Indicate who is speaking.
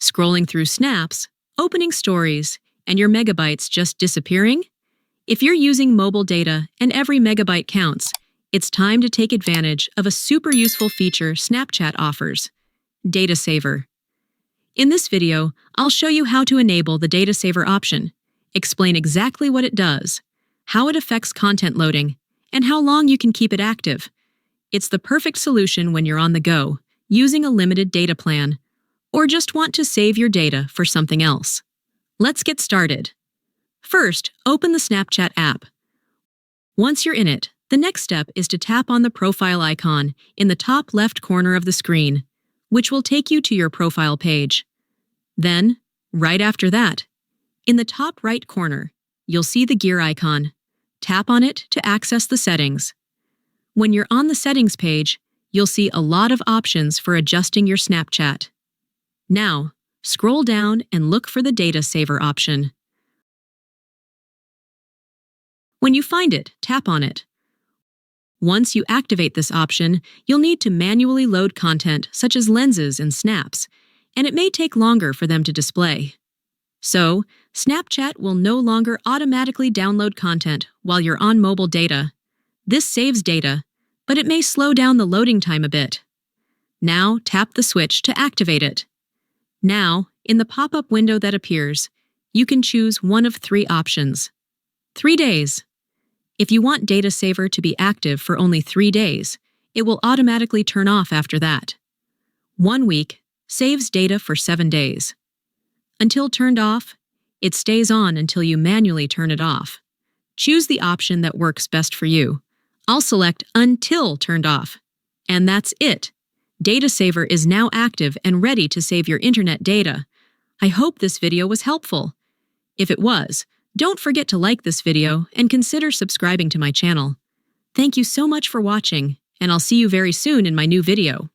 Speaker 1: Scrolling through snaps, opening stories, and your megabytes just disappearing? If you're using mobile data and every megabyte counts, it's time to take advantage of a super useful feature Snapchat offers: Data Saver. In this video, I'll show you how to enable the Data Saver option, explain exactly what it does, how it affects content loading, and how long you can keep it active. It's the perfect solution when you're on the go, using a limited data plan, or just want to save your data for something else. Let's get started. First, open the Snapchat app. Once you're in it, the next step is to tap on the profile icon in the top left corner of the screen, which will take you to your profile page. Then, right after that, in the top right corner, you'll see the gear icon. Tap on it to access the settings. When you're on the settings page, you'll see a lot of options for adjusting your Snapchat. Now, scroll down and look for the Data Saver option. When you find it, tap on it. Once you activate this option, you'll need to manually load content such as lenses and snaps, and it may take longer for them to display. So, Snapchat will no longer automatically download content while you're on mobile data. This saves data, but it may slow down the loading time a bit. Now, tap the switch to activate it. Now, in the pop-up window that appears, you can choose one of three options. 3 days. If you want Data Saver to be active for only 3 days, it will automatically turn off after that. 1 week saves data for 7 days. Until turned off, it stays on until you manually turn it off. Choose the option that works best for you. I'll select Until Turned Off. And that's it. Data Saver is now active and ready to save your internet data. I hope this video was helpful. If it was, don't forget to like this video and consider subscribing to my channel. Thank you so much for watching, and I'll see you very soon in my new video.